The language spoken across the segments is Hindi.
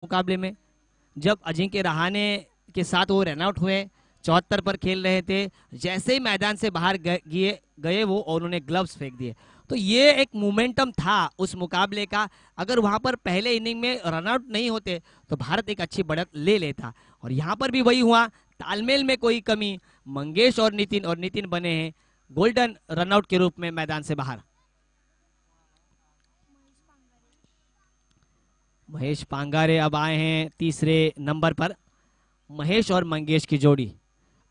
मुकाबले में, जब अजिंक्य रहाणे के साथ वो रन आउट हुए, 74 पर खेल रहे थे, जैसे ही मैदान से बाहर गए वो और उन्होंने ग्लव्स फेंक दिए। तो ये एक मोमेंटम था उस मुकाबले का। अगर वहां पर पहले इनिंग में रन आउट नहीं होते तो भारत एक अच्छी बढ़त ले लेता, और यहाँ पर भी वही हुआ, तालमेल में कोई कमी। मंगेश और नितिन बने हैं गोल्डन रनआउट के रूप में मैदान से बाहर। महेश पांगारे अब आए हैं तीसरे नंबर पर। महेश और मंगेश की जोड़ी,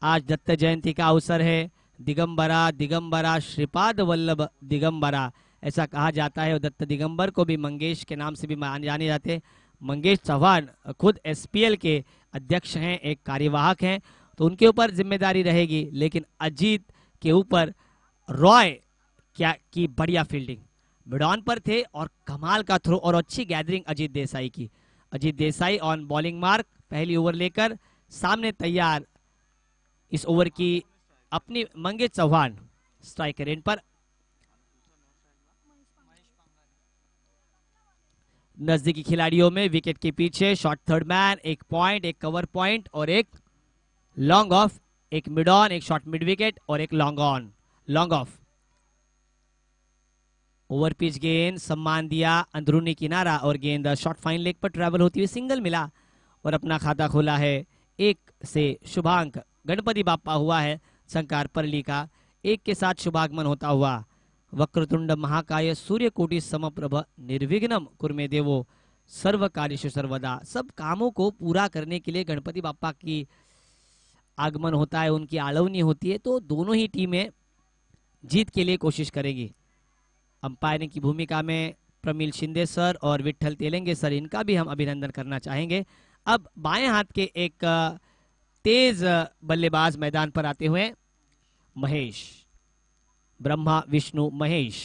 आज दत्त जयंती का अवसर है। दिगंबरा श्रीपाद वल्लभ दिगंबरा ऐसा कहा जाता है, और दत्त दिगंबर को भी मंगेश के नाम से भी जाने जाते हैं। मंगेश चौहान खुद एसपीएल के अध्यक्ष हैं, एक कार्यवाहक हैं, तो उनके ऊपर जिम्मेदारी रहेगी। लेकिन अजीत के ऊपर रॉय क्या की बढ़िया फील्डिंग, मिड ऑन पर थे और कमाल का थ्रो और अच्छी गैदरिंग अजीत देसाई की। Ajit Desai on bowling mark, पहली ओवर लेकर सामने तैयार। इस ओवर की अपनी मंगेश चौहान स्ट्राइकर एंड पर। नजदीकी खिलाड़ियों में विकेट के पीछे शॉर्ट थर्ड मैन, एक पॉइंट, एक कवर पॉइंट और एक लॉन्ग ऑफ, एक मिड ऑन, एक शॉर्ट मिड विकेट और एक लॉन्ग ऑफ। ओवर पिच गेंद सम्मान दिया अंदरूनी किनारा, और गेंद शॉर्ट फाइन लेग पर ट्रैवल होती हुई सिंगल मिला और अपना खाता खोला है 1 से शुभांक गणपति बाप्पा हुआ है संकार परली का। 1 के साथ शुभागमन होता हुआ वक्रतुंड महाकाय सूर्यकोटि समप्रभ निर्विघ्नम कुर्मे देवो सर्व कार्येषु सर्वदा। सब कामों को पूरा करने के लिए गणपति बाप्पा की आगमन होता है, उनकी आळवनी होती है। तो दोनों ही टीमें जीत के लिए कोशिश करेगी। अंपायरिंग की भूमिका में प्रमील शिंदे सर और विठल तेलंगे सर, इनका भी हम अभिनंदन करना चाहेंगे। अब बाएं हाथ के एक तेज बल्लेबाज मैदान पर आते हुए महेश, ब्रह्मा विष्णु महेश,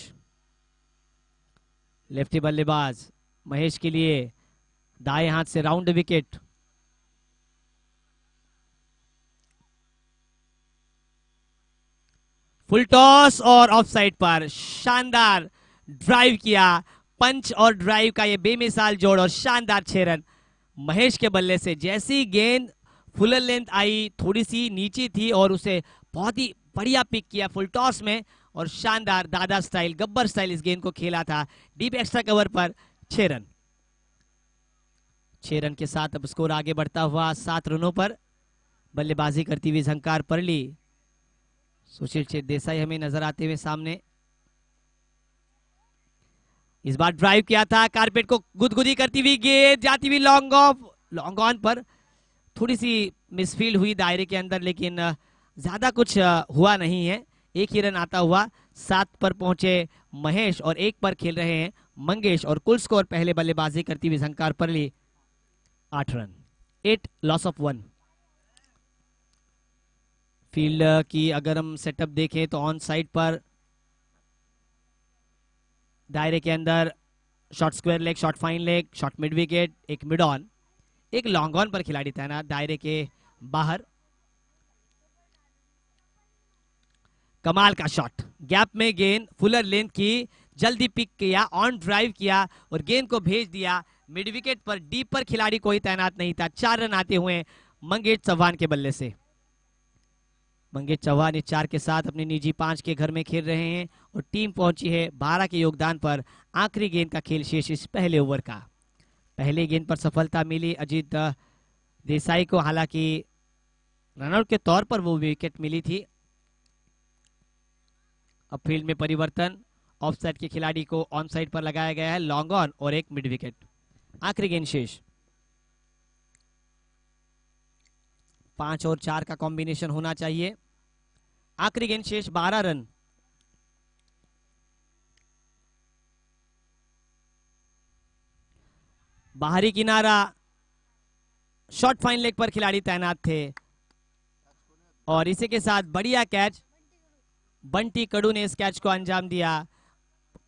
लेफ्टी बल्लेबाज महेश के लिए दाएं हाथ से राउंड विकेट। फुल टॉस और ऑफ साइड पर शानदार ड्राइव किया। पंच और ड्राइव का ये बेमिसाल जोड़ और शानदार 6 रन महेश के बल्ले से। जैसी गेंद फुल लेंथ आई, थोड़ी सी नीचे थी और उसे बहुत ही बढ़िया पिक किया फुल टॉस में, और शानदार दादा स्टाइल, गब्बर स्टाइल इस गेंद को खेला था डीप एक्स्ट्रा कवर पर। 6 रन, 6 रन के साथ अब स्कोर आगे बढ़ता हुआ 7 रनों पर। बल्लेबाजी करती हुई झंकार परली, सुशील देसाई हमें नजर आते हुए सामने। इस बार ड्राइव किया था, कारपेट को गुदगुदी करती हुई गेंद जाती हुई लॉन्ग ऑन पर, थोड़ी सी मिसफील्ड हुई दायरे के अंदर, लेकिन ज्यादा कुछ हुआ नहीं है। 1 ही रन आता हुआ 7 पर पहुंचे महेश और 1 पर खेल रहे हैं मंगेश, और कुल स्कोर पहले बल्लेबाजी करती हुई झंकार परली 8 रन, 8 लॉस ऑफ 1। फील्ड की अगर हम सेटअप देखें तो ऑन साइड पर दायरे के अंदर short square leg, short fine leg, short mid wicket, एक मिड ऑन, एक लॉन्ग ऑन पर खिलाड़ी तैनात दायरे के बाहर। कमाल का शॉट, गैप में गेंद फुलर लेंथ की, जल्दी पिक किया, ऑन ड्राइव किया और गेंद को भेज दिया मिड विकेट पर। डीप पर खिलाड़ी कोई तैनात नहीं था। 4 रन आते हुए मंगेश चौहान के बल्ले से। मंगेश चौहान इस 4 के साथ अपनी निजी 5 के घर में खेल रहे हैं, और टीम पहुंची है 12 के योगदान पर। आखिरी गेंद का खेल शेष इस पहले ओवर का। पहले गेंद पर सफलता मिली अजीत देसाई को, हालांकि रनआउट के तौर पर वो विकेट मिली थी। अब फील्ड में परिवर्तन, ऑफ साइड के खिलाड़ी को ऑन साइड पर लगाया गया है, लॉन्ग ऑन और एक मिड विकेट। आखिरी गेंद शेष 5 और 4 का कॉम्बिनेशन होना चाहिए। आखिरी गेंद शेष 12 रन। बाहरी किनारा, शॉर्ट फाइन लेग पर खिलाड़ी तैनात थे, और इसी के साथ बढ़िया कैच, बंटी कडू ने इस कैच को अंजाम दिया।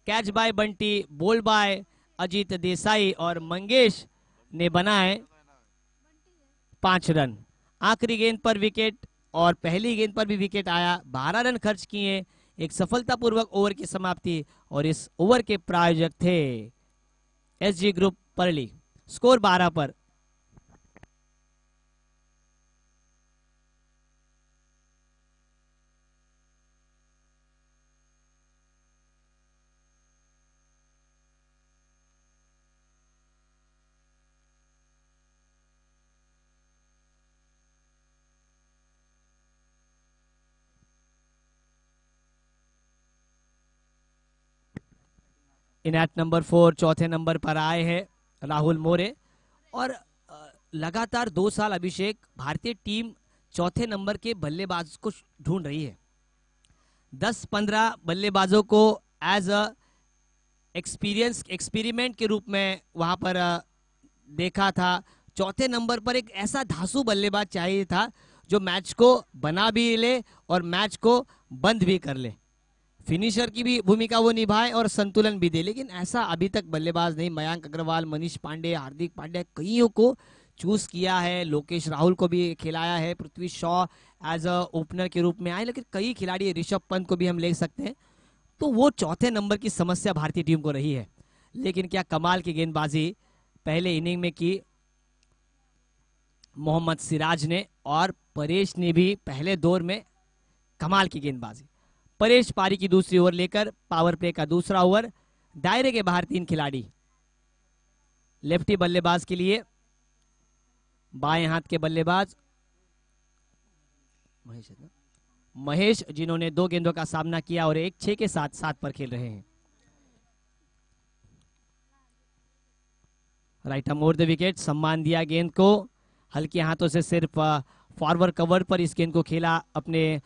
कैच बाय बंटी, बोल बाय अजीत देसाई, और मंगेश ने बनाए 5 रन। आखिरी गेंद पर विकेट और पहली गेंद पर भी विकेट आया। 12 रन खर्च किए, एक सफलतापूर्वक ओवर की समाप्ति, और इस ओवर के प्रायोजक थे एसजी ग्रुप परली। स्कोर 12 पर इनएट नंबर 4 चौथे नंबर पर आए हैं राहुल मोरे। और लगातार 2 साल अभिषेक भारतीय टीम चौथे नंबर के बल्लेबाज को ढूंढ रही है। 10-15 बल्लेबाजों को एज अ एक्सपेरिमेंट के रूप में वहां पर देखा था। चौथे नंबर पर एक ऐसा धांसू बल्लेबाज चाहिए था जो मैच को बना भी ले और मैच को बंद भी कर ले, फिनिशर की भी भूमिका वो निभाए और संतुलन भी दे। लेकिन ऐसा अभी तक बल्लेबाज नहीं। मयंक अग्रवाल, मनीष पांडे, हार्दिक पांड्या कईयों को चूज किया है, लोकेश राहुल को भी खिलाया है, Prithvi Shaw as a opener के रूप में आए, लेकिन कई खिलाड़ी, ऋषभ पंत को भी हम ले सकते हैं। तो वो चौथे नंबर की समस्या भारतीय टीम को रही है। लेकिन क्या कमाल की गेंदबाजी पहले इनिंग में की मोहम्मद सिराज ने, और परेश ने भी पहले दौर में कमाल की गेंदबाजी। परेश पारी की दूसरी ओवर लेकर पावर प्ले का दूसरा ओवर, दायरे के बाहर 3 खिलाड़ी। लेफ्टी बल्लेबाज के लिए बाएं हाथ के बल्लेबाज महेश, जिन्होंने 2 गेंदों का सामना किया और एक 6 के साथ 7 पर खेल रहे हैं। Right arm over the wicket, सम्मान दिया गेंद को, हल्के हाथों से सिर्फ फॉरवर्ड कवर पर इस गेंद को खेला। अपने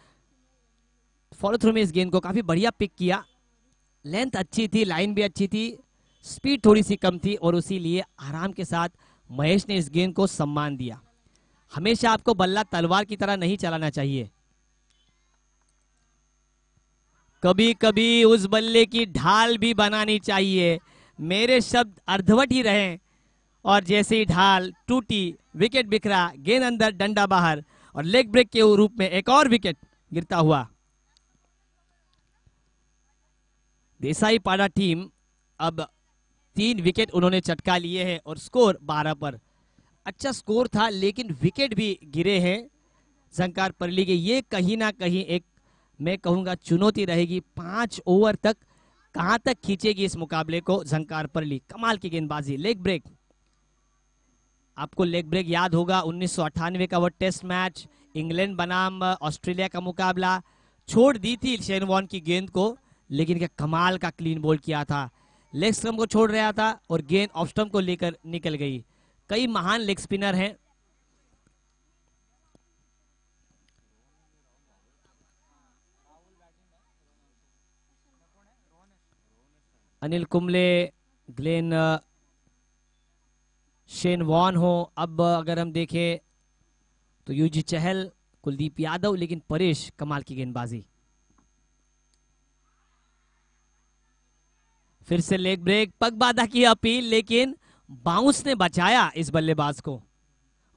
फॉलो थ्रू में इस गेंद को काफी बढ़िया पिक किया। लेंथ अच्छी थी, लाइन भी अच्छी थी, स्पीड थोड़ी सी कम थी और उसी लिए आराम के साथ महेश ने इस गेंद को सम्मान दिया। हमेशा आपको बल्ला तलवार की तरह नहीं चलाना चाहिए, कभी कभी उस बल्ले की ढाल भी बनानी चाहिए। मेरे शब्द अर्धवट ही रहे और जैसे ही ढाल टूटी, विकेट बिखरा, गेंद अंदर, डंडा बाहर और लेग ब्रेक के रूप में एक और विकेट गिरता हुआ। देसाई पाड़ा टीम अब 3 विकेट उन्होंने चटका लिए हैं और स्कोर 12 पर। अच्छा स्कोर था लेकिन विकेट भी गिरे हैं झंकार परली के। ये कहीं ना कहीं एक, मैं कहूंगा, चुनौती रहेगी। 5 ओवर तक कहां तक खींचेगी इस मुकाबले को झंकार परली। कमाल की गेंदबाजी, लेग ब्रेक। आपको लेग ब्रेक याद होगा 1998 का वो टेस्ट मैच, इंग्लैंड बनाम ऑस्ट्रेलिया का मुकाबला। छोड़ दी थी शेन वॉर्न की गेंद को, लेकिन क्या कमाल का क्लीन बॉल किया था। लेग स्टंप को छोड़ रहा था और गेंद ऑफ स्टंप को लेकर निकल गई। कई महान लेग स्पिनर हैं। Anil Kumble, Glenn, Shane Warne हो। अब अगर हम देखें तो यूजी चहल, कुलदीप यादव, लेकिन परेश कमाल की गेंदबाजी। फिर से लेग ब्रेक, पगबाधा की अपील, लेकिन बाउंस ने बचाया इस बल्लेबाज को,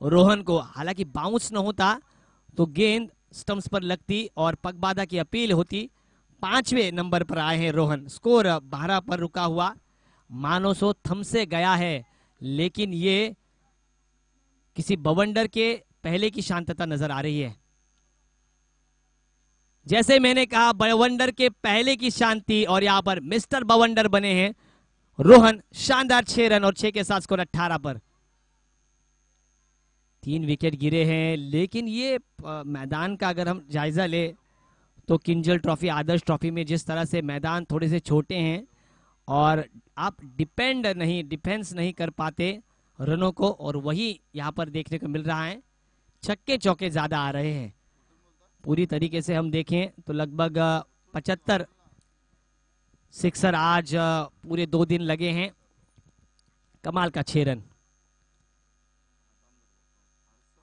रोहन को। हालांकि बाउंस न होता तो गेंद स्टंप्स पर लगती और पगबाधा की अपील होती। 5वें नंबर पर आए हैं रोहन। स्कोर 12 पर रुका हुआ, मानो सो थम से गया है, लेकिन ये किसी बवंडर के पहले की शांतता नजर आ रही है। जैसे मैंने कहा, बवंडर के पहले की शांति, और यहां पर मिस्टर बवंडर बने हैं रोहन। शानदार 6 रन और 6 के साथ स्कोर 18 पर। 3 विकेट गिरे हैं, लेकिन ये मैदान का अगर हम जायजा ले तो किंजल ट्रॉफी, आदर्श ट्रॉफी में जिस तरह से मैदान थोड़े से छोटे हैं और आप डिफेंस नहीं कर पाते रनों को, और वही यहां पर देखने को मिल रहा है। छक्के चौके ज्यादा आ रहे हैं। पूरी तरीके से हम देखें तो लगभग 75 सिक्सर आज पूरे 2 दिन लगे हैं। कमाल का 6 रन।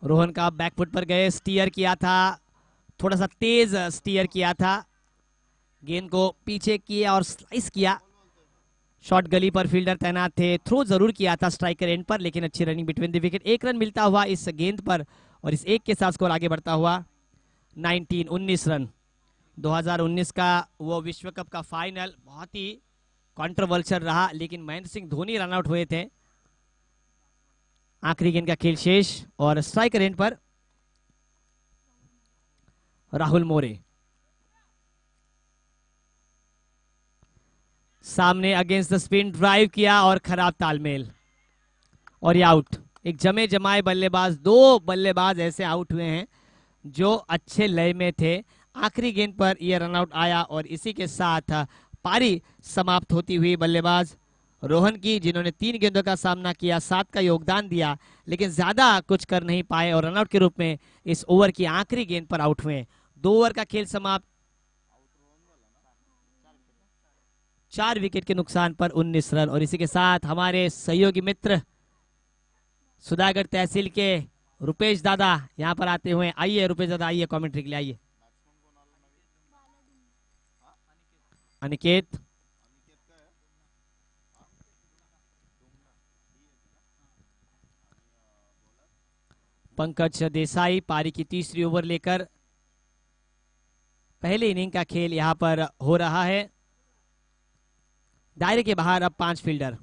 रोहन का बैकफुट पर गए, स्टीयर किया था, थोड़ा सा तेज स्टीयर किया था, गेंद को पीछे किया और स्लाइस किया। शॉट गली पर फील्डर तैनात थे, थ्रो जरूर किया था स्ट्राइकर एंड पर, लेकिन अच्छी running between the wicket. 1 run मिलता हुआ इस गेंद पर और इस 1 के साथ स्कोर आगे बढ़ता हुआ 19 रन। 2019 का वो विश्व कप का फाइनल बहुत ही कंट्रोवर्शियल रहा, लेकिन महेंद्र सिंह धोनी रन आउट हुए थे। आखिरी गेंद का खेल शेष और स्ट्राइकर एंड पर राहुल मोरे। सामने अगेंस्ट द स्पिन ड्राइव किया और खराब तालमेल और ये आउट। एक जमे जमाए बल्लेबाज, 2 बल्लेबाज ऐसे आउट हुए हैं जो अच्छे लय में थे। आखिरी गेंद पर यह रनआउट आया और इसी के साथ पारी समाप्त होती हुई बल्लेबाज रोहन की, जिन्होंने 3 गेंदों का सामना किया, 7 का योगदान दिया, लेकिन ज्यादा कुछ कर नहीं पाए और रनआउट के रूप में इस ओवर की आखिरी गेंद पर आउट हुए। 2 ओवर का खेल समाप्त, 4 विकेट के नुकसान पर 19 रन। और इसी के साथ हमारे सहयोगी मित्र सुधागढ़ तहसील के रुपेश दादा यहाँ पर आते हुए। आइए रुपेश दादा, आइए कमेंट्री के लिए आइए। अनिकेत, पंकज देसाई पारी की तीसरी ओवर लेकर, पहले इनिंग का खेल यहां पर हो रहा है। दायरे के बाहर अब 5 fielder,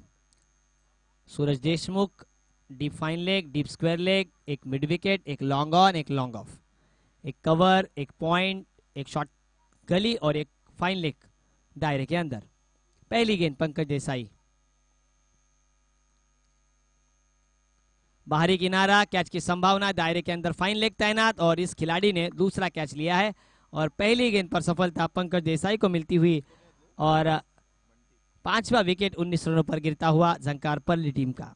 Suraj Deshmukh, deep fine leg, deep square leg, एक मिड विकेट, एक लॉन्ग ऑन, एक लॉन्ग ऑफ, एक कवर, एक पॉइंट, एक शॉर्ट गली और एक फाइन लेग दायरे के अंदर। पहली गेंद पंकज देसाई, बाहरी किनारा, कैच की संभावना, दायरे के अंदर फाइन लेग तैनात और इस खिलाड़ी ने दूसरा कैच लिया है और पहली गेंद पर सफलता पंकज देसाई को मिलती हुई और 5वां विकेट 19 रनों पर गिरता हुआ झंकार पर्ली टीम का।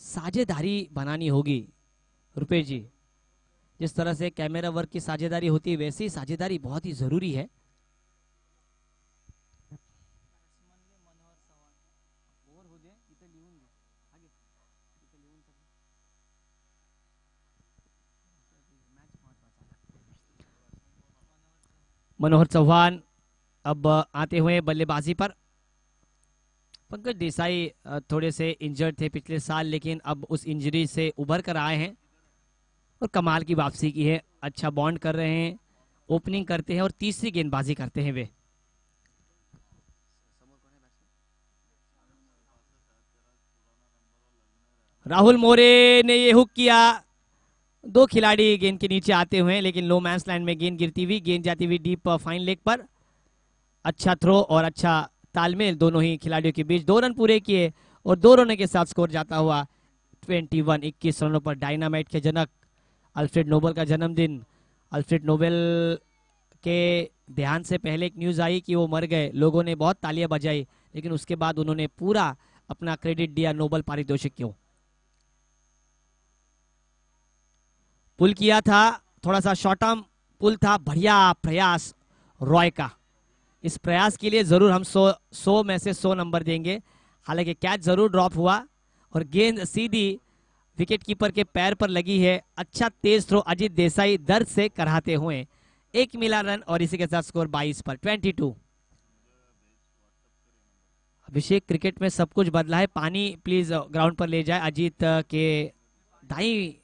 साझेदारी बनानी होगी रुपेश जी, जिस तरह से कैमरा वर्क की साझेदारी होती है वैसी साझेदारी बहुत ही जरूरी है। मनोहर चौहान अब आते हुए बल्लेबाजी पर। पंकज देसाई थोड़े से इंजर्ड थे पिछले साल, लेकिन अब उस इंजरी से उभर कर आए हैं और कमाल की वापसी की है। अच्छा बॉन्ड कर रहे हैं, ओपनिंग करते हैं और तीसरी गेंदबाजी करते हैं वे। राहुल मोरे ने ये हुक किया, 2 खिलाड़ी गेंद के नीचे आते हुए, लेकिन लो मैंस लैंड में गेंद गिरती हुई, गेंद जाती हुई डीप फाइन लेग पर। अच्छा थ्रो और अच्छा तालमेल दोनों ही खिलाड़ियों के बीच। 2 रन पूरे किए और 2 रनों के साथ स्कोर जाता हुआ 21 रनों पर। डायनामाइट के जनक अल्फ्रेड नोबल का जन्मदिन। अल्फ्रेड नोबेल के ध्यान से पहले एक न्यूज आई कि वो मर गए, लोगों ने बहुत तालियां बजाई, लेकिन उसके बाद उन्होंने पूरा अपना क्रेडिट दिया नोबल पारितोषिक को। पुल किया था, थोड़ा सा शॉर्ट टर्म पुल था, बढ़िया प्रयास रॉय का। इस प्रयास के लिए जरूर हम 100 में से 100 नंबर देंगे। हालांकि कैच जरूर ड्रॉप हुआ और गेंद सीधी विकेट कीपर के पैर पर लगी है। अच्छा तेज थ्रो अजीत देसाई दर्द से कराते हुए, 1 मिला रन और इसी के साथ स्कोर 22 पर 22। अभिषेक, क्रिकेट में सब कुछ बदला है, पानी प्लीज ग्राउंड पर ले जाए। अजीत के दाई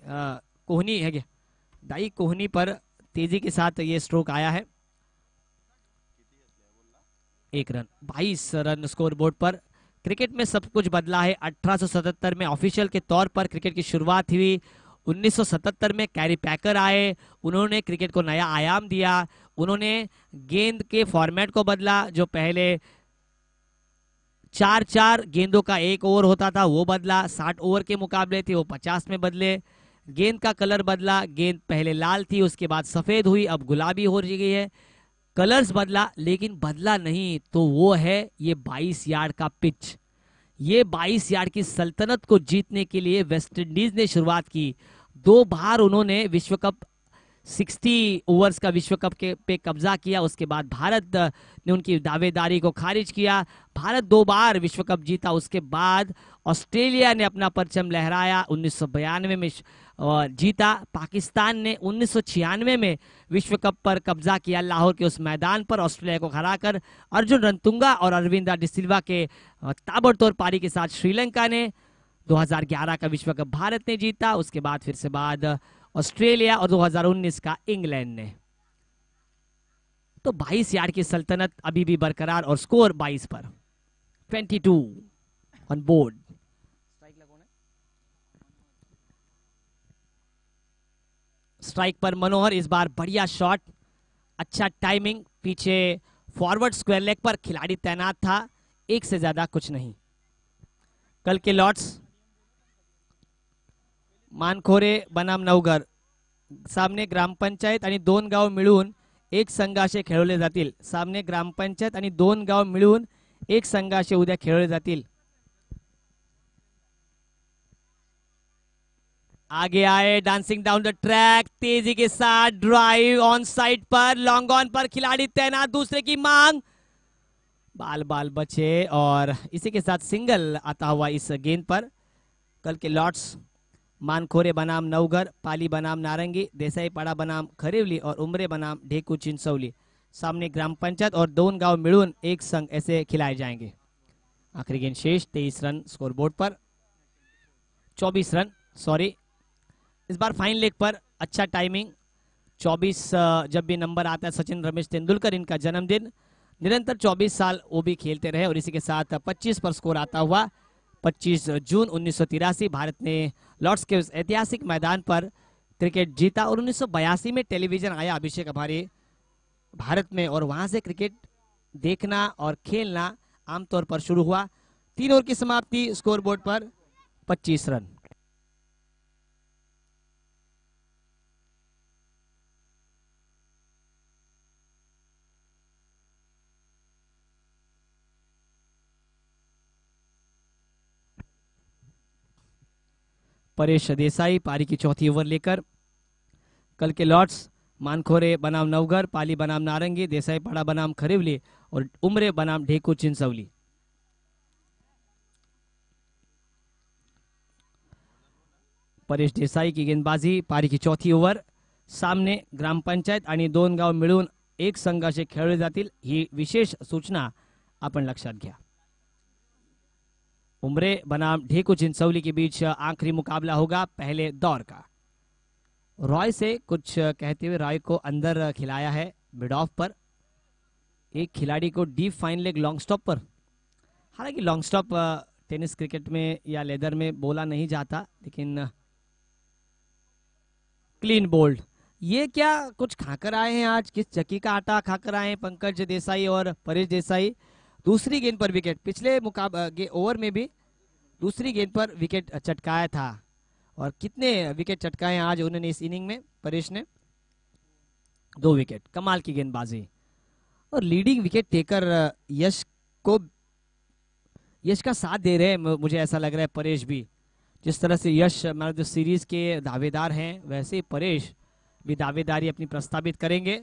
कोहनी है, दाई कोहनी पर तेजी के साथ ये स्ट्रोक आया है। 1 रन, 22 रन स्कोर बोर्ड पर। क्रिकेट में सब कुछ बदला है। 1877 में ऑफिशियल के तौर पर क्रिकेट की शुरुआत हुई। 1977 में कैरी पैकर आए, उन्होंने क्रिकेट को नया आयाम दिया। उन्होंने गेंद के फॉर्मेट को बदला, जो पहले 4-4 गेंदों का 1 ओवर होता था वो बदला। 60 ओवर के मुकाबले थे वो 50 में बदले। गेंद का कलर बदला, गेंद पहले लाल थी उसके बाद सफेद हुई, अब गुलाबी हो गई है। कलर्स बदला, लेकिन बदला नहीं तो वो है ये 22 यार्ड का पिच। ये 22 यार्ड की सल्तनत को जीतने के लिए वेस्टइंडीज ने शुरुआत की। 2 बार उन्होंने विश्व कप 60 ओवर्स का विश्व कप के पे कब्जा किया, उसके बाद भारत ने उनकी दावेदारी को खारिज किया। भारत 2 बार विश्व कप जीता, उसके बाद ऑस्ट्रेलिया ने अपना परचम लहराया, 1992 में जीता। पाकिस्तान ने 1996 में विश्व कप पर कब्जा किया, लाहौर के उस मैदान पर ऑस्ट्रेलिया को हराकर। अर्जुन रणतुंगा और अरविंदा डिसिल्वा के ताबड़तोड़ पारी के साथ श्रीलंका ने 2011 का विश्व कप भारत ने जीता, उसके बाद फिर से बाद ऑस्ट्रेलिया और 2019 का इंग्लैंड ने। तो 22 यार्ड की सल्तनत अभी भी बरकरार और स्कोर 22 पर 22 ऑन बोर्ड। स्ट्राइक पर मनोहर, इस बार बढ़िया शॉट, अच्छा टाइमिंग, पीछे फॉरवर्ड स्क्वायर लेग पर खिलाड़ी तैनात था, 1 से ज्यादा कुछ नहीं। कल के लॉट्स मानखोरे बनाम नवघर सामने ग्रामपंचायत आणि 2 गाव मिळून एक संघाचे खेळवले जातील. सामने ग्रामपंचायत आणि 2 गाव मिळून एक संघाचे उद्या खेळवले जातील. आगे आए, डांसिंग डाउन द ट्रैक, तेजी के साथ ड्राइव ऑन साइड पर, लॉन्ग ऑन पर खिलाड़ी तैनात, दूसरे की मांग, बाल बाल बचे और इसी के साथ सिंगल आता हुआ इस गेंद पर. कल के लॉट्स मानखोरे बनाम नवघर, पाली बनाम नारंगी, देसाई पाड़ा बनाम खरिवली और उमरे बनाम ढेकू चिंचौली. सामने ग्राम पंचायत और 2 गांव मिळून एक संघ ऐसे खिलाए जाएंगे. आखिरी गेंद शेष 23 रन स्कोर बोर्ड पर, 24 रन सॉरी. इस बार फाइन लेग पर अच्छा टाइमिंग. 24 जब भी नंबर आता है, सचिन रमेश तेंदुलकर इनका जन्मदिन. निरंतर 24 साल वो भी खेलते रहे और इसी के साथ 25 पर स्कोर आता हुआ. 25 जून 1983 भारत ने लॉर्ड्स के उस ऐतिहासिक मैदान पर क्रिकेट जीता और 1982 में टेलीविजन आया अभिषेक हमारे भारत में और वहां से क्रिकेट देखना और खेलना आमतौर पर शुरू हुआ. 3 ओवर की समाप्ति, स्कोर बोर्ड पर 25 रन. परेश देसाई पारी की चौथी ओवर लेकर. कल के लॉट्स मानखोरे बनाम नवघर, पाली बनाम नारंगी, देसाई पाड़ा बनाम खरिवली और उमरे बनाम ढेकू चिंचौली. परेश देसाई की गेंदबाजी, पारी की चौथी ओवर. सामने ग्रामपंचायत आणि 2 गाव मिळून एक संघाचे खेळले जातील, ही विशेष सूचना आपण लक्षात घ्या. उमरे बनाम ढेकू चिंचौली के बीच आखिरी मुकाबला होगा पहले दौर का. रॉय से कुछ कहते हुए रॉय को अंदर खिलाया है मिड ऑफ पर, एक खिलाड़ी को deep fine leg long stop पर. हालांकि लॉन्ग स्टॉप टेनिस क्रिकेट में या लेदर में बोला नहीं जाता, लेकिन क्लीन बोल्ड. ये क्या कुछ खाकर आए हैं आज, किस चक्की का आटा खाकर आए हैं पंकज देसाई और परेश देसाई. दूसरी गेंद पर विकेट, पिछले ओवर में भी दूसरी गेंद पर विकेट चटकाया था और कितने विकेट चटकाए आज उन्होंने इस इनिंग में. परेश ने 2 विकेट, कमाल की गेंदबाजी. और लीडिंग विकेट टेकर यश का साथ दे रहे हैं, मुझे ऐसा लग रहा है परेश भी. जिस तरह से यश मैन ऑफ द सीरीज के दावेदार हैं, वैसे ही परेश भी दावेदारी अपनी प्रस्तावित करेंगे.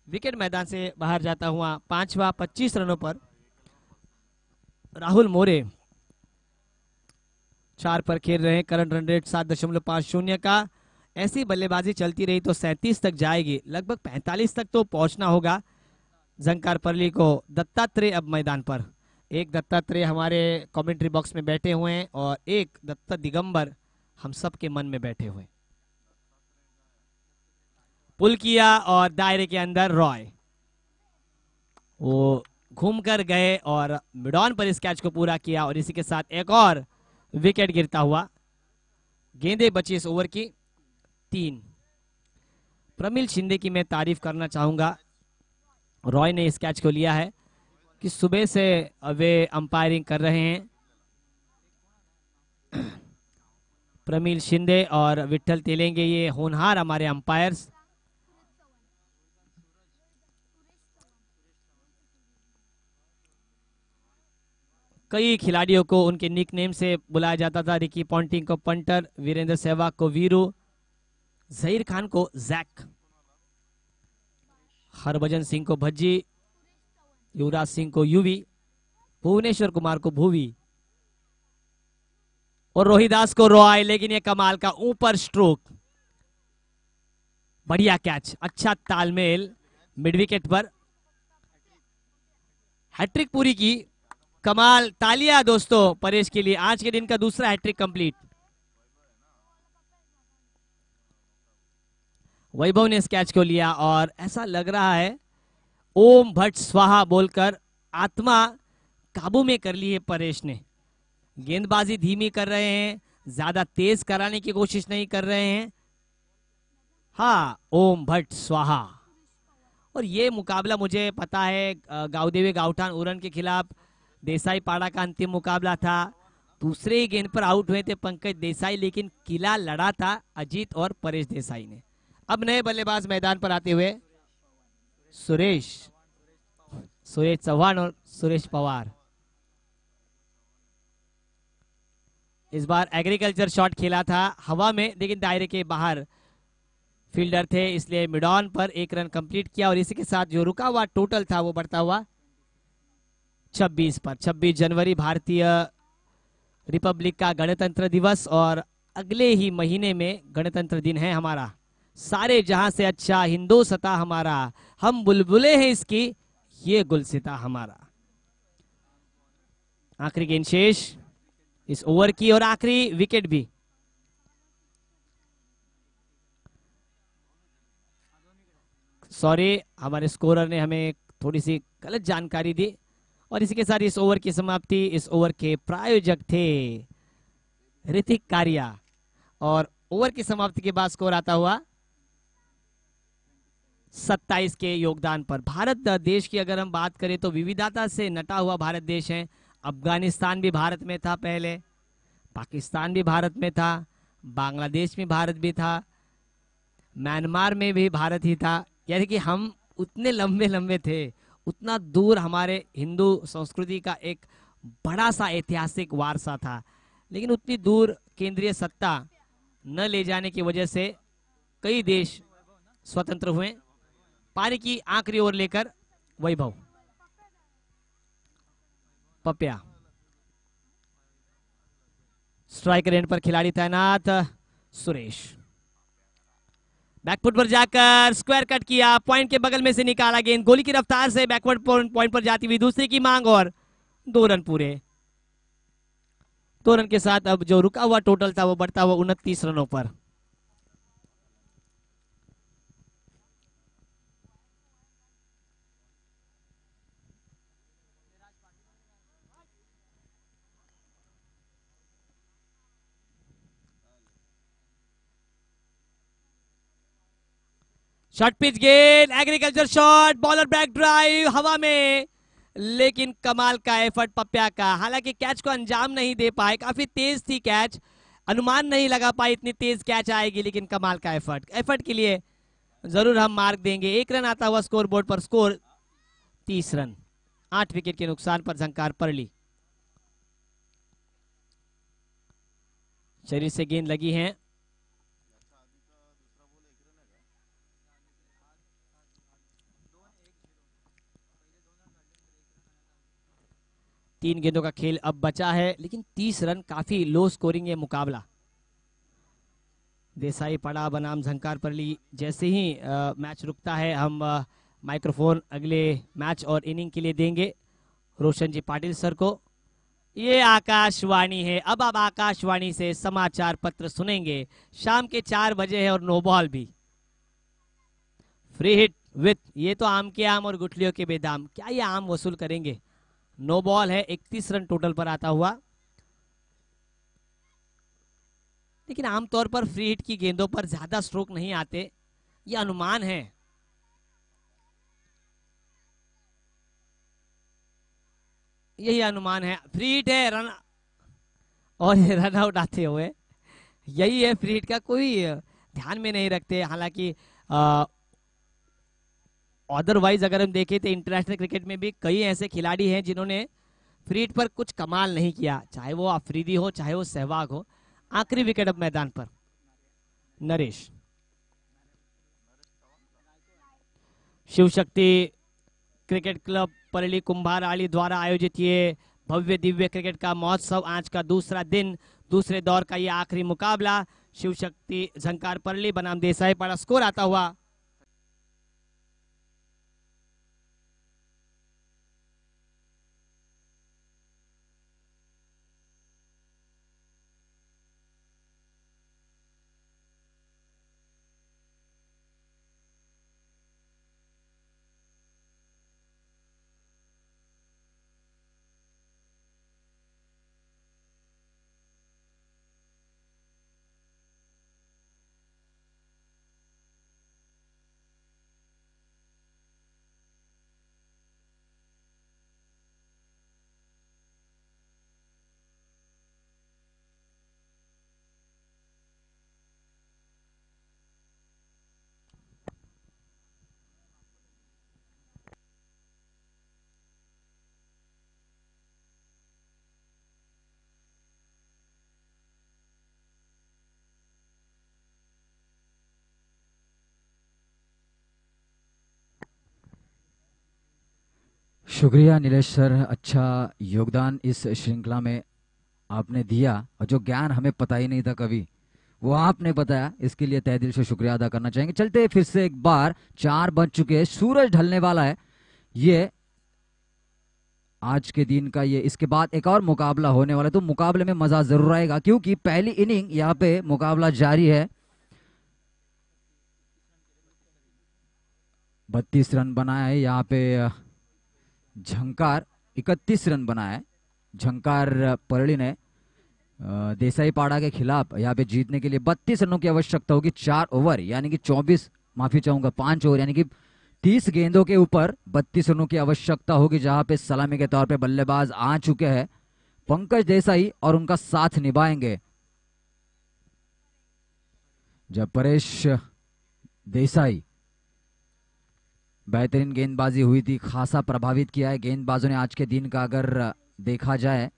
विकेट मैदान से बाहर जाता हुआ 5वां 25 रनों पर राहुल मोरे 4 पर खेल रहे हैं. करंट रन रेट 7.50 का. ऐसी बल्लेबाजी चलती रही तो 37 तक जाएगी, लगभग 45 तक तो पहुंचना होगा झंकार परली को. दत्तात्रेय अब मैदान पर, एक दत्तात्रेय हमारे कमेंट्री बॉक्स में बैठे हुए हैं और एक दत्त दिगंबर हम सब के मन में बैठे हुए. पुल किया और दायरे के अंदर रॉय वो घूम कर गए और मिड ऑन पर इस कैच को पूरा किया और इसी के साथ एक और विकेट गिरता हुआ. गेंदें बची इस ओवर की 3. प्रमिल शिंदे की मैं तारीफ करना चाहूंगा. रॉय ने इस कैच को लिया है कि सुबह से वे अंपायरिंग कर रहे हैं. प्रमिल शिंदे और विठल तेलेंगे, ये होनहार हमारे अंपायर्स. कई खिलाड़ियों को उनके निक नेम से बुलाया जाता था. रिकी पॉन्टिंग को पंटर, वीरेंद्र सहवाग को वीरू, जहीर खान को जैक, हरभजन सिंह को भज्जी, युवराज सिंह को युवी, भुवनेश्वर कुमार को भूवी और रोहिदास को रॉय. लेकिन ये कमाल का ऊपर स्ट्रोक, बढ़िया कैच, अच्छा तालमेल. मिड विकेट पर हैट्रिक पूरी की, कमाल. तालियां दोस्तों परेश के लिए, आज के दिन का दूसरा हैट्रिक कंप्लीट. वैभव ने इस कैच को लिया और ऐसा लग रहा है ओम भट्ट स्वाहा बोलकर आत्मा काबू में कर ली है परेश ने. गेंदबाजी धीमी कर रहे हैं, ज्यादा तेज कराने की कोशिश नहीं कर रहे हैं. हाँ, ओम भट्ट स्वाहा. और ये मुकाबला मुझे पता है गावदेवी गावठान उरण के खिलाफ देसाई पाड़ा का अंतिम मुकाबला था. दूसरे ही गेंद पर आउट हुए थे पंकज देसाई, लेकिन किला लड़ा था अजीत और परेश देसाई ने. अब नए बल्लेबाज मैदान पर आते हुए सुरेश सुरेश चौहान और सुरेश पवार। इस बार एग्रीकल्चर शॉट खेला था हवा में, लेकिन दायरे के बाहर फील्डर थे, इसलिए मिड ऑन पर 1 रन कंप्लीट किया। और इसी के साथ जो रुका हुआ टोटल था वो बढ़ता हुआ 26 पर। 26 जनवरी भारतीय रिपब्लिक का गणतंत्र दिवस, और अगले ही महीने में गणतंत्र दिन है हमारा। सारे जहां से अच्छा हिंदोसता हमारा, हम बुलबुले हैं इसकी, ये गुलसिता हमारा। आखिरी गेंद शेष इस ओवर की, और आखिरी विकेट भी। सॉरी, हमारे स्कोरर ने हमें थोड़ी सी गलत जानकारी दी। और इसी के साथ इस ओवर की समाप्ति। इस ओवर के प्रायोजक थे ऋतिक कारिया, और ओवर की समाप्ति के बाद स्कोर आता हुआ 27 के योगदान पर। भारत देश की अगर हम बात करें तो विविधता से नटा हुआ भारत देश है। अफगानिस्तान भी भारत में था पहले, पाकिस्तान भी भारत में था, बांग्लादेश में भारत भी था, म्यांमार में भी भारत ही था। यानी कि हम उतने लंबे लंबे थे, उतना दूर हमारे हिंदू संस्कृति का एक बड़ा सा ऐतिहासिक वारसा था, लेकिन उतनी दूर केंद्रीय सत्ता न ले जाने की वजह से कई देश स्वतंत्र हुए। पारी की आखिरी ओवर लेकर वैभव पप्या, स्ट्राइक रेंज पर खिलाड़ी तैनात सुरेश, बैकफुट पर जाकर स्क्वायर कट किया, पॉइंट के बगल में से निकाला गेंद, गोली की रफ्तार से बैकवर्ड पॉइंट पर जाती हुई दूसरे की मांग, और 2 रन पूरे। 2 रन के साथ अब जो रुका हुआ टोटल था वो बढ़ता हुआ 29 रनों पर। शॉर्ट पिच गेंद, agriculture shot, bowler back drive हवा में, लेकिन कमाल का एफर्ट पप्या का। हालांकि कैच को अंजाम नहीं दे पाए, काफी तेज थी कैच, अनुमान नहीं लगा पाई इतनी तेज कैच आएगी, लेकिन कमाल का एफर्ट के लिए जरूर हम मार्क देंगे। 1 रन आता हुआ स्कोर बोर्ड पर, स्कोर 30 रन। 8 विकेट के नुकसान पर झंकार परली। शरीर से गेंद लगी है, तीन गेंदों का खेल अब बचा है, लेकिन 30 रन काफी लो स्कोरिंग ये मुकाबला। देसाई पड़ा बनाम झंकार परली। जैसे ही मैच रुकता है हम माइक्रोफोन अगले मैच और इनिंग के लिए देंगे रोशन जी पाटिल सर को। ये आकाशवाणी है, अब आप आकाशवाणी से समाचार पत्र सुनेंगे। शाम के 4 बजे है, और नो बॉल भी। फ्री हिट विथ, ये तो आम के आम और गुठलियों के बेदाम, क्या ये आम वसूल करेंगे। नो बॉल है, 31 रन टोटल पर आता हुआ, लेकिन आमतौर पर फ्री हिट की गेंदों पर ज्यादा स्ट्रोक नहीं आते, ये अनुमान है। यही अनुमान है, फ्री हिट है रन, और रन आउट आते हुए, यही है फ्री हिट का, कोई ध्यान में नहीं रखते। हालांकि अदरवाइज अगर हम देखें तो इंटरनेशनल क्रिकेट में भी कई ऐसे खिलाड़ी हैं जिन्होंने फ्री हिट पर कुछ कमाल नहीं किया, चाहे वो अफरीदी हो चाहे वो सहवाग हो। आखिरी विकेट अब मैदान पर नरेश। शिव शक्ति क्रिकेट क्लब परली कुंभार आली द्वारा आयोजित ये भव्य दिव्य क्रिकेट का महोत्सव, आज का दूसरा दिन, दूसरे दौर का ये आखिरी मुकाबला। शिव शक्ति झंकार परली बनाम देसाई पाड़ा। स्कोर आता हुआ शुक्रिया नीलेश सर, अच्छा योगदान इस श्रृंखला में आपने दिया और जो ज्ञान हमें पता ही नहीं था कभी वो आपने बताया, इसके लिए तहे दिल से शुक्रिया अदा करना चाहेंगे। चलते फिर से एक बार, 4 बज चुके हैं, सूरज ढलने वाला है। ये आज के दिन का ये इसके बाद एक और मुकाबला होने वाला है, तो मुकाबले में मजा जरूर आएगा क्योंकि पहली इनिंग यहाँ पे मुकाबला जारी है। 32 रन बनाया है यहाँ पे झंकार, 31 रन बनाया है झंकार परली ने देसाई पाड़ा के खिलाफ। यहाँ पे जीतने के लिए 32 रनों की आवश्यकता होगी, 4 ओवर यानी कि 24, माफी चाहूंगा 5 ओवर यानी कि 30 गेंदों के ऊपर 32 रनों की आवश्यकता होगी, जहां पे सलामी के तौर पे बल्लेबाज आ चुके हैं पंकज देसाई और उनका साथ निभाएंगे। जब परेश देसाई, बेहतरीन गेंदबाजी हुई थी, खासा प्रभावित किया है गेंदबाजों ने आज के दिन का, अगर देखा जाए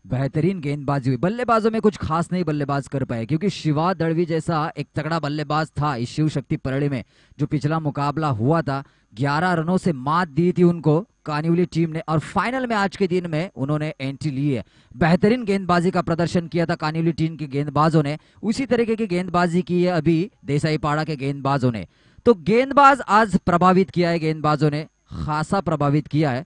बेहतरीन गेंदबाजी हुई। बल्लेबाजों में कुछ खास नहीं बल्लेबाज कर पाए क्योंकि शिवा दड़वी जैसा एक तगड़ा बल्लेबाज था इस शिव शक्ति परली में, जो पिछला मुकाबला हुआ था 11 रनों से मात दी थी उनको कानिवली टीम ने, और फाइनल में आज के दिन में उन्होंने एंट्री ली है। बेहतरीन गेंदबाजी का प्रदर्शन किया था कानिवली टीम के गेंदबाजों ने, उसी तरीके की गेंदबाजी की है अभी देसाई पाड़ा के गेंदबाजों ने। तो गेंदबाज आज प्रभावित किया है, गेंदबाजों ने खासा प्रभावित किया है,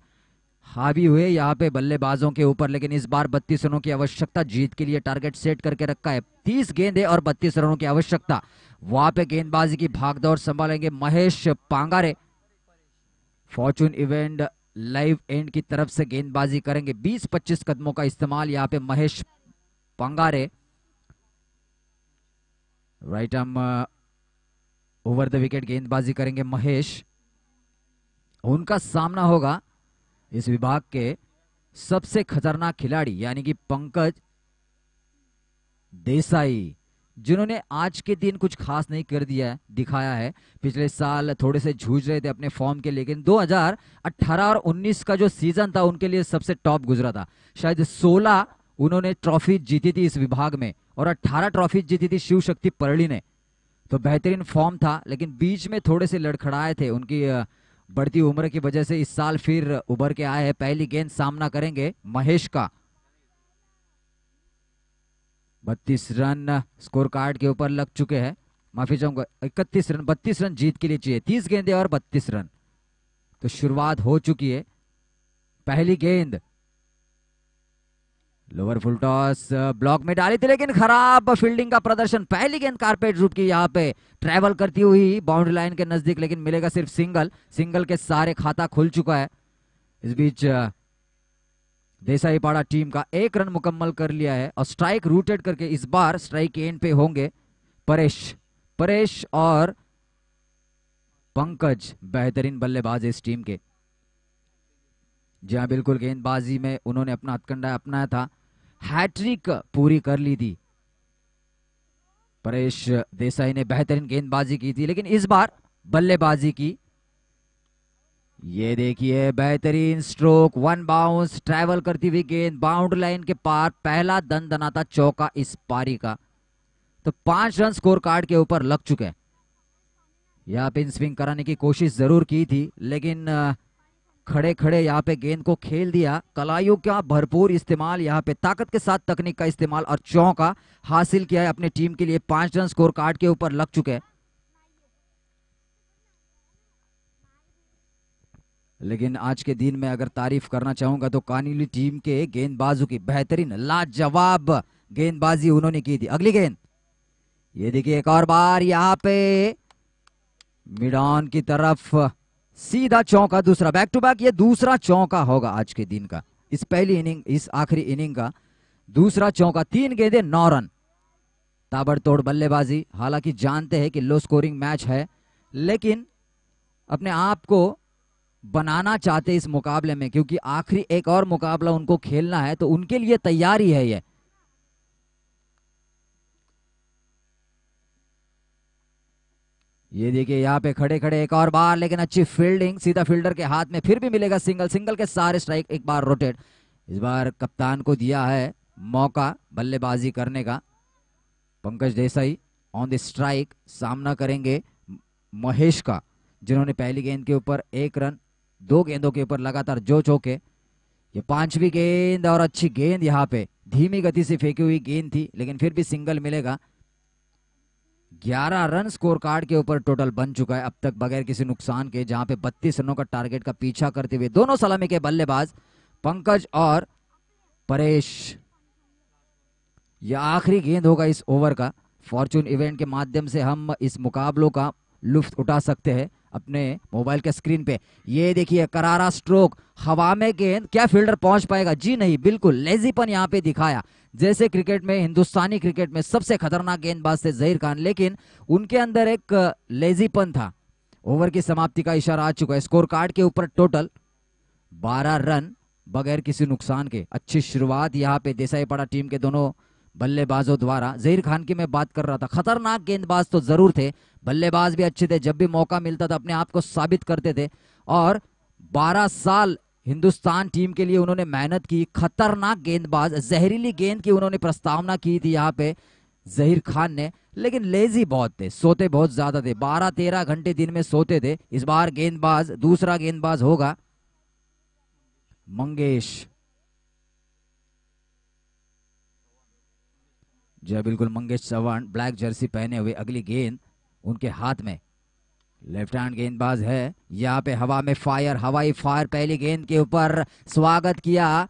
हावी हुए यहाँ पे बल्लेबाजों के ऊपर। लेकिन इस बार 32 रनों की आवश्यकता, जीत के लिए टारगेट सेट करके रखा है, 30 गेंदें और 32 रनों की आवश्यकता। वहां पे गेंदबाजी की भागदौड़ संभालेंगे Mahesh Pangare, Fortune event live end की तरफ से गेंदबाजी करेंगे, 20-25 कदमों का इस्तेमाल यहाँ पे Mahesh Pangare. Right arm over the wicket गेंदबाजी करेंगे महेश। उनका सामना होगा इस विभाग के सबसे खतरनाक खिलाड़ी यानी कि पंकज देसाई, जिन्होंने आज के दिन कुछ खास नहीं कर दिया है, दिखाया है। पिछले साल थोड़े से जूझ रहे थे अपने फॉर्म के, लेकिन 2018 और 19 का जो सीजन था उनके लिए सबसे टॉप गुजरा था। शायद 16 उन्होंने ट्रॉफी जीती थी इस विभाग में और 18 ट्रॉफी जीती थी शिव शक्ति परली ने, तो बेहतरीन फॉर्म था। लेकिन बीच में थोड़े से लड़खड़ाए थे, उनकी बढ़ती उम्र की वजह से इस साल फिर उभर के आए हैं। पहली गेंद सामना करेंगे महेश का, 32 रन स्कोर कार्ड के ऊपर लग चुके हैं, माफी चाहूंगा 31 रन, 32 रन जीत के लिए चाहिए, 30 गेंदें और 32 रन। तो शुरुआत हो चुकी है, पहली गेंद लोअर फुल टॉस ब्लॉक में डाली थी लेकिन खराब फील्डिंग का प्रदर्शन। पहली गेंद कारपेट रूट की यहाँ पे ट्रैवल करती हुई बाउंड्री लाइन के नजदीक, लेकिन मिलेगा सिर्फ सिंगल। सिंगल के सारे खाता खुल चुका है। इस बीच देसाई पाड़ा टीम का 1 रन मुकम्मल कर लिया है और स्ट्राइक रूटेड करके इस बार स्ट्राइक एंड पे होंगे परेश और पंकज, बेहतरीन बल्लेबाज इस टीम के। जी हाँ, बिल्कुल गेंदबाजी में उन्होंने अपना हथकंडा अपनाया था, हैट्रिक पूरी कर ली थी। परेश देसाई ने बेहतरीन गेंदबाजी की थी, लेकिन इस बार बल्लेबाजी की। ये देखिए बेहतरीन स्ट्रोक, 1 बाउंस, ट्रैवल करती हुई गेंद बाउंड्री लाइन के पार, पहला दनदनाता चौका इस पारी का। तो 5 रन स्कोर कार्ड के ऊपर लग चुके हैं। यहाँ पे इन स्विंग कराने की कोशिश जरूर की थी, लेकिन खड़े खड़े यहाँ पे गेंद को खेल दिया। कलाइयों का भरपूर इस्तेमाल, यहाँ पे ताकत के साथ तकनीक का इस्तेमाल और चौका हासिल किया है अपने टीम के लिए। 5 रन स्कोर कार्ड के ऊपर लग चुके हैं। लेकिन आज के दिन में अगर तारीफ करना चाहूंगा तो कानिली टीम के गेंदबाजों की बेहतरीन लाजवाब गेंदबाजी उन्होंने की थी। अगली गेंद ये देखिए, एक और बार यहाँ पे मिड ऑन की तरफ सीधा चौका, दूसरा बैक टू बैक, ये दूसरा चौका होगा आज के दिन का, इस पहली इनिंग, इस आखिरी इनिंग का दूसरा चौका। 3 गेंदें 9 रन, ताबड़तोड़ बल्लेबाजी। हालांकि जानते हैं कि लो स्कोरिंग मैच है, लेकिन अपने आप को बनाना चाहते इस मुकाबले में, क्योंकि आखिरी एक और मुकाबला उनको खेलना है, तो उनके लिए तैयारी है ये। ये देखिए यहाँ पे खड़े खड़े एक और बार, लेकिन अच्छी फील्डिंग, सीधा फील्डर के हाथ में, फिर भी मिलेगा सिंगल। सिंगल के सारे स्ट्राइक, एक बार रोटेट। इस बार कप्तान को दिया है मौका बल्लेबाजी करने का। Pankaj Desai on the strike, सामना करेंगे महेश का, जिन्होंने पहली गेंद के ऊपर 1 रन 2 गेंदों के ऊपर लगातार जो चौके। ये 5वीं गेंद और अच्छी गेंद, यहाँ पे धीमी गति से फेंकी हुई गेंद थी लेकिन फिर भी सिंगल मिलेगा। 11 रन स्कोर कार्ड के ऊपर टोटल बन चुका है अब तक बगैर किसी नुकसान के, जहां पे 32 रनों का टारगेट का पीछा करते हुए दोनों सलामी के बल्लेबाज पंकज और परेश। यह आखिरी गेंद होगा इस ओवर का। फॉर्चून इवेंट के माध्यम से हम इस मुकाबलों का लुत्फ उठा सकते हैं अपने मोबाइल के स्क्रीन पे। ये देखिए करारा स्ट्रोक, हवा में गेंद, क्या फील्डर पहुंच पाएगा? जी नहीं, बिल्कुल लेजीपन यहाँ पे दिखाया। जैसे क्रिकेट में, हिंदुस्तानी क्रिकेट में सबसे खतरनाक गेंदबाज थे जहीर खान, लेकिन उनके अंदर एक लेजीपन था। ओवर की समाप्ति का इशारा आ चुका है। स्कोर कार्ड के ऊपर टोटल 12 रन बगैर किसी नुकसान के। अच्छी शुरुआत यहाँ पे देसाईपाड़ा टीम के दोनों बल्लेबाजों द्वारा। जहीर खान की मैं बात कर रहा था, खतरनाक गेंदबाज तो जरूर थे, बल्लेबाज भी अच्छे थे, जब भी मौका मिलता था अपने आप को साबित करते थे। और 12 साल हिंदुस्तान टीम के लिए उन्होंने मेहनत की। खतरनाक गेंदबाज, जहरीली गेंद की उन्होंने प्रस्तावना की थी यहाँ पे जहीर खान ने, लेकिन लेजी बहुत थे, सोते बहुत ज्यादा थे, 12-13 घंटे दिन में सोते थे। इस बार गेंदबाज, दूसरा गेंदबाज होगा मंगेश। जी बिल्कुल, मंगेश चौहान ब्लैक जर्सी पहने हुए। अगली गेंद उनके हाथ में, लेफ्ट हैंड गेंदबाज है। यहाँ पे हवा में फायर, हवाई फायर पहली गेंद के ऊपर, स्वागत किया,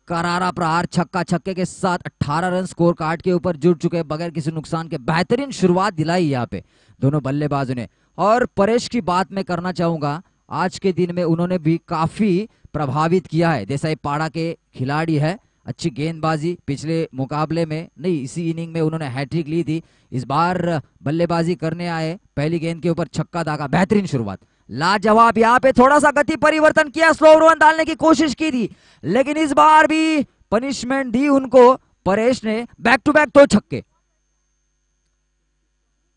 करारा प्रहार, छक्का छक्के के साथ 18 रन स्कोर कार्ड के ऊपर जुड़ चुके हैं बगैर किसी नुकसान के। बेहतरीन शुरुआत दिलाई यहाँ पे दोनों बल्लेबाजों ने। और परेश की बात मैं करना चाहूंगा, आज के दिन में उन्होंने भी काफी प्रभावित किया है। देसाईपाड़ा के खिलाड़ी है, अच्छी गेंदबाजी, पिछले मुकाबले में नहीं इसी इनिंग में उन्होंने हैट्रिक ली थी। इस बार बल्लेबाजी करने आए, पहली गेंद के ऊपर छक्का दागा, बेहतरीन शुरुआत, लाजवाब। यहाँ पे थोड़ा सा गति परिवर्तन किया, स्लो रन डालने की कोशिश की थी, लेकिन इस बार भी पनिशमेंट दी उनको परेश ने। बैक टू बैक 2 छक्के।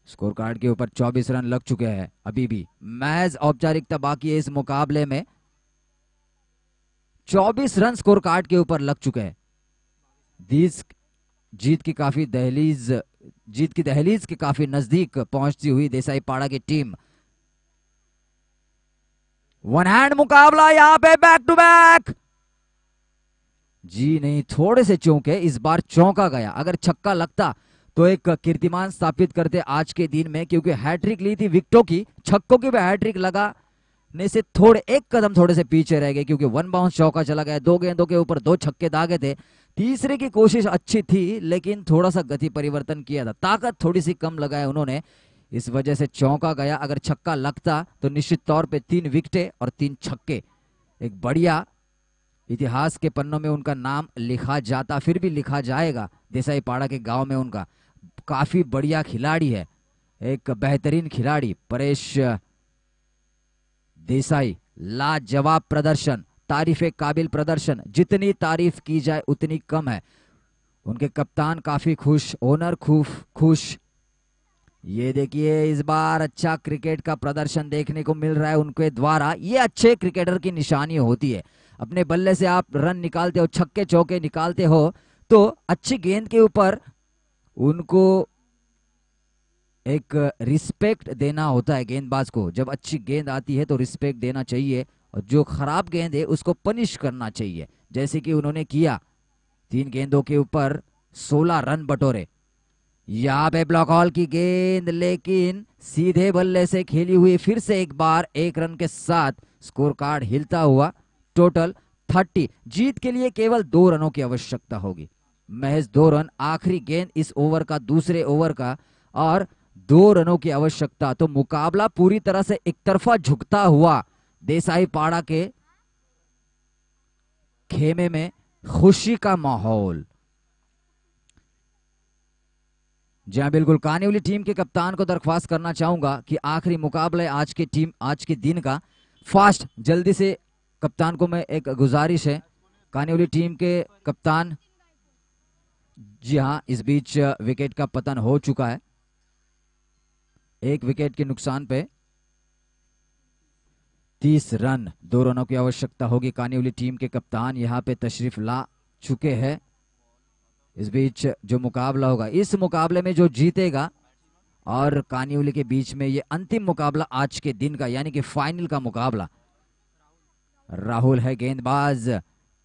स्कोर कार्ड के ऊपर 24 रन लग चुके हैं। अभी भी महज औपचारिकता बाकी है इस मुकाबले में। 24 रन स्कोर कार्ड के ऊपर लग चुके हैं। जीत की दहलीज के काफी नजदीक पहुंचती हुई देसाईपाड़ा की टीम। वन हैंड मुकाबला यहाँ पे, बैक टू बैक। जी नहीं, थोड़े से चौके, इस बार चौंका गया। अगर छक्का लगता तो एक कीर्तिमान स्थापित करते आज के दिन में, क्योंकि हैट्रिक ली थी विकेटों की, छक्कों की भी हैट्रिक लगाने से थोड़े एक कदम थोड़े से पीछे रह गए, क्योंकि 1 बाउंस चौका चला गया। 2 गेंदों के ऊपर 2 छक्के दागे थे। तीसरे की कोशिश अच्छी थी, लेकिन थोड़ा सा गति परिवर्तन किया था, ताकत थोड़ी सी कम लगाया उन्होंने, इस वजह से चौंका गया। अगर छक्का लगता तो निश्चित तौर पे 3 विकेटें और 3 छक्के, एक बढ़िया इतिहास के पन्नों में उनका नाम लिखा जाता, फिर भी लिखा जाएगा। देसाईपाड़ा के गांव में उनका काफी बढ़िया खिलाड़ी है, एक बेहतरीन खिलाड़ी परेश देसाई। लाजवाब प्रदर्शन, तारीफे काबिल प्रदर्शन, जितनी तारीफ की जाए उतनी कम है। उनके कप्तान काफी खुश, ओनर खुश। ये देखिए, इस बार अच्छा क्रिकेट का प्रदर्शन देखने को मिल रहा है उनके द्वारा। ये अच्छे क्रिकेटर की निशानी होती है। अपने बल्ले से आप रन निकालते हो, छक्के चौके निकालते हो, तो अच्छी गेंद के ऊपर उनको एक रिस्पेक्ट देना होता है गेंदबाज को। जब अच्छी गेंद आती है तो रिस्पेक्ट देना चाहिए, और जो खराब गेंद है उसको पनिश करना चाहिए, जैसे कि उन्होंने किया। 3 गेंदों के ऊपर 16 रन बटोरे। यहाँ पे ब्लॉक हॉल की गेंद, लेकिन सीधे बल्ले से खेली हुई, फिर से एक बार 1 रन के साथ स्कोर कार्ड हिलता हुआ। टोटल 30। जीत के लिए केवल 2 रनों की आवश्यकता होगी, महज 2 रन। आखिरी गेंद इस ओवर का, दूसरे ओवर का, और 2 रनों की आवश्यकता। तो मुकाबला पूरी तरह से एक तरफा झुकता हुआ देसाईपाड़ा के खेमे में खुशी का माहौल। जी हाँ बिल्कुल, कानिवली टीम के कप्तान को दरख्वास्त करना चाहूंगा कि आखिरी मुकाबला आज के दिन का, फास्ट जल्दी से। कप्तान को मैं एक गुजारिश है, कानिवली टीम के कप्तान। जी हाँ, इस बीच विकेट का पतन हो चुका है, 1 विकेट के नुकसान पे 30 रन, 2 रनों की आवश्यकता होगी। कानिवली टीम के कप्तान यहाँ पे तशरीफ ला चुके हैं। इस बीच जो मुकाबला होगा, इस मुकाबले में जो जीतेगा और कानिवली के बीच में ये अंतिम मुकाबला आज के दिन का, यानी कि फाइनल का मुकाबला, राहुल है गेंदबाज,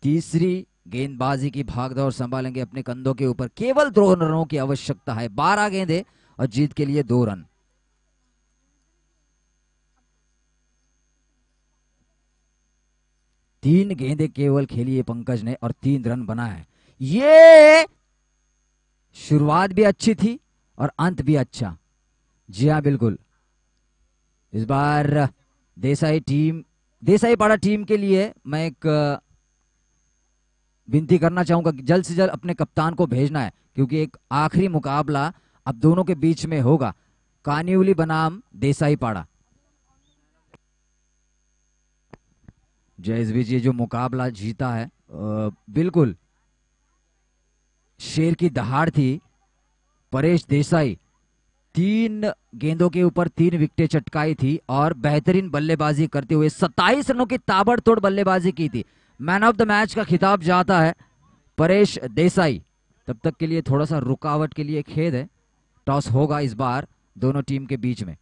तीसरी गेंदबाजी की भागदौड़ संभालेंगे अपने कंधों के ऊपर। केवल 2 रनों की आवश्यकता है, 12 गेंदें और जीत के लिए 2 रन। तीन गेंदें केवल खेली है पंकज ने और 3 रन बनाए हैं। ये शुरुआत भी अच्छी थी और अंत भी अच्छा। जी हाँ बिल्कुल, इस बार देसाई पाड़ा टीम के लिए मैं एक विनती करना चाहूंगा कि जल्द से जल्द अपने कप्तान को भेजना है, क्योंकि एक आखिरी मुकाबला अब दोनों के बीच में होगा, कान्युली बनाम देसाई पाड़ा। जय जी जो मुकाबला जीता है बिल्कुल शेर की दहाड़ थी। परेश देसाई 3 गेंदों के ऊपर 3 विकेटें चटकाई थी और बेहतरीन बल्लेबाजी करते हुए 27 रनों की ताबड़तोड़ बल्लेबाजी की थी। मैन ऑफ द मैच का खिताब जाता है परेश देसाई। तब तक के लिए थोड़ा सा रुकावट के लिए खेद है। टॉस होगा इस बार दोनों टीम के बीच में।